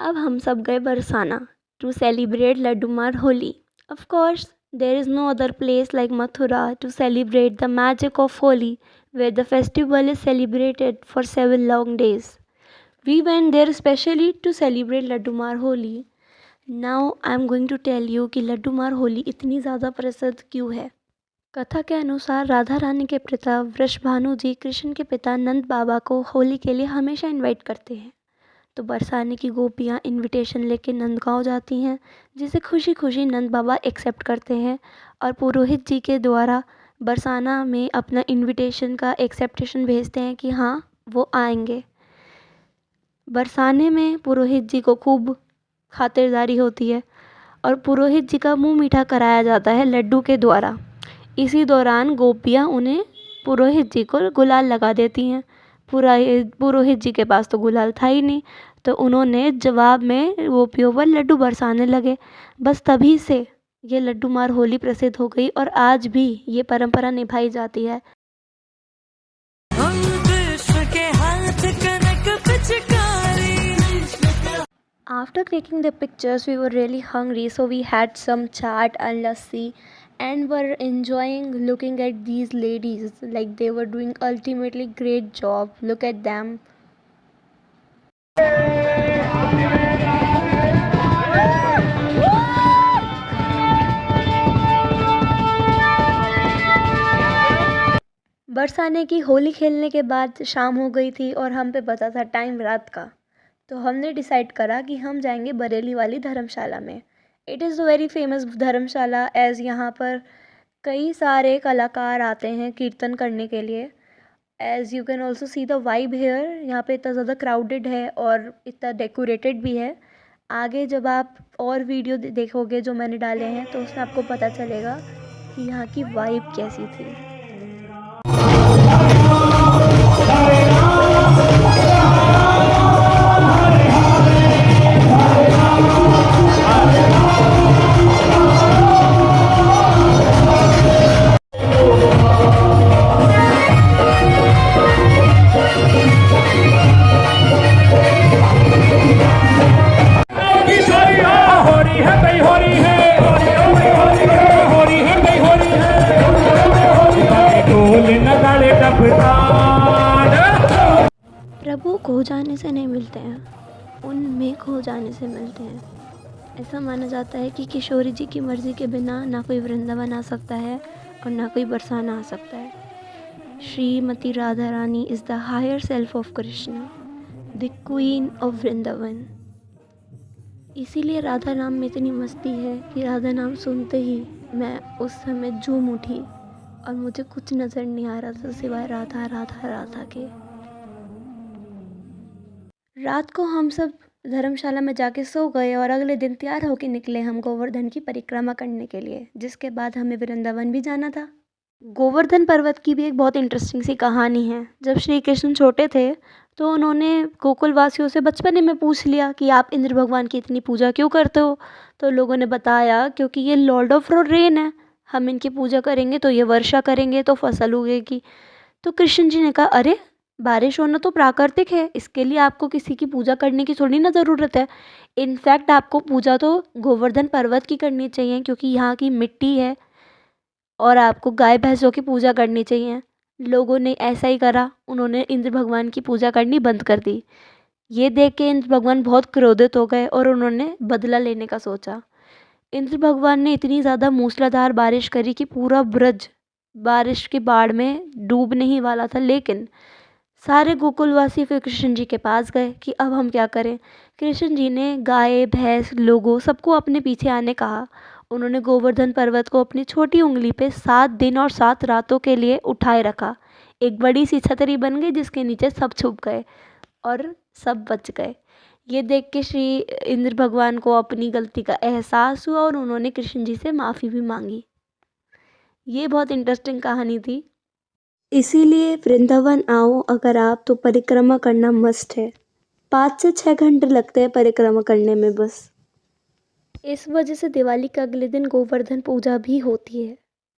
अब हम सब गए Barsana to celebrate Laddumar Holi. Of course, there is no other place like Mathura to celebrate the magic of Holi, where the festival is celebrated for 7 long days. We went there specially to celebrate Laddumar Holi. Now I am going to tell you कि लड्डूमार होली इतनी ज़्यादा प्रसिद्ध क्यों है. कथा के अनुसार राधा रानी के पिता वृषभानु जी कृष्ण के पिता नंद बाबा को होली के लिए हमेशा इनवाइट करते हैं. तो बरसाने की गोपियाँ इनविटेशन लेके नंदगांव जाती हैं, जिसे खुशी खुशी नंद बाबा एक्सेप्ट करते हैं और पुरोहित जी के द्वारा बरसाना में अपना इनविटेशन का एक्सेप्टेशन भेजते हैं कि हाँ वो आएंगे. बरसाने में पुरोहित जी को खूब खातिरदारी होती है और पुरोहित जी का मुंह मीठा कराया जाता है लड्डू के द्वारा. इसी दौरान गोपियाँ उन्हें पुरोहित जी को गुलाल लगा देती हैं. पुरोहित जी के पास तो गुलाल था ही नहीं, तो उन्होंने जवाब में गोपियों पर लड्डू बरसाने लगे. बस तभी से ये लड्डूमार होली प्रसिद्ध हो गई और आज भी ये परंपरा निभाई जाती है. After clicking the pictures, we were really hungry, so we had some chaat and lassi and were enjoying looking at these ladies like they were doing ultimately great job. Look at them. बरसाने की होली खेलने के बाद शाम हो गई थी और हम पे बचा था टाइम रात का. तो हमने डिसाइड करा कि हम जाएंगे बरेली वाली धर्मशाला में. It is a very famous Dharamshala as यहाँ पर कई सारे कलाकार आते हैं कीर्तन करने के लिए. As you can also see the vibe here. यहाँ पे इतना ज़्यादा क्राउडेड है और इतना डेकोरेटेड भी है. आगे जब आप और वीडियो देखोगे जो मैंने डाले हैं तो उसमें आपको पता चलेगा कि यहाँ की वाइब कैसी थी. प्रभु खो जाने से नहीं मिलते हैं, उनमें खो जाने से मिलते हैं. ऐसा माना जाता है कि किशोरी जी की मर्ज़ी के बिना ना कोई वृंदावन आ सकता है और ना कोई बरसाना आ सकता है. Shrimati Radha Rani is the higher self of Krishna, the queen of Vrindavan. इसीलिए राधा नाम में इतनी मस्ती है कि राधा नाम सुनते ही मैं उस समय झूम उठी और मुझे कुछ नज़र नहीं आ रहा था सिवाय राधा राधा राधा के. रात को हम सब धर्मशाला में जाके सो गए और अगले दिन तैयार होके निकले हम गोवर्धन की परिक्रमा करने के लिए, जिसके बाद हमें वृंदावन भी जाना था. गोवर्धन पर्वत की भी एक बहुत इंटरेस्टिंग सी कहानी है. जब श्री कृष्ण छोटे थे तो उन्होंने गोकुल वासियों से बचपने में पूछ लिया कि आप इंद्र भगवान की इतनी पूजा क्यों करते हो. तो लोगों ने बताया क्योंकि ये लॉर्ड ऑफ रेन है, हम इनकी पूजा करेंगे तो ये वर्षा करेंगे तो फसल उगेगी. तो कृष्ण जी ने कहा अरे बारिश होना तो प्राकृतिक है, इसके लिए आपको किसी की पूजा करने की थोड़ी ना ज़रूरत है. इनफैक्ट आपको पूजा तो गोवर्धन पर्वत की करनी चाहिए क्योंकि यहाँ की मिट्टी है और आपको गाय भैंसों की पूजा करनी चाहिए. लोगों ने ऐसा ही करा, उन्होंने इंद्र भगवान की पूजा करनी बंद कर दी. ये देख के इंद्र भगवान बहुत क्रोधित हो गए और उन्होंने बदला लेने का सोचा. इंद्र भगवान ने इतनी ज़्यादा मूसलाधार बारिश करी कि पूरा ब्रज बारिश की बाढ़ में डूबने ही वाला था. लेकिन सारे गोकुलवासी फिर कृष्ण जी के पास गए कि अब हम क्या करें. कृष्ण जी ने गाय भैंस लोगों सबको अपने पीछे आने कहा. उन्होंने गोवर्धन पर्वत को अपनी छोटी उंगली पे 7 दिन और 7 रातों के लिए उठाए रखा. एक बड़ी सी छतरी बन गई जिसके नीचे सब छुप गए और सब बच गए. ये देख के श्री इंद्र भगवान को अपनी गलती का एहसास हुआ और उन्होंने कृष्ण जी से माफ़ी भी मांगी. ये बहुत इंटरेस्टिंग कहानी थी. इसीलिए वृंदावन आओ अगर आप तो परिक्रमा करना मस्ट है. 5 से 6 घंटे लगते हैं परिक्रमा करने में बस. इस वजह से दिवाली के अगले दिन गोवर्धन पूजा भी होती है.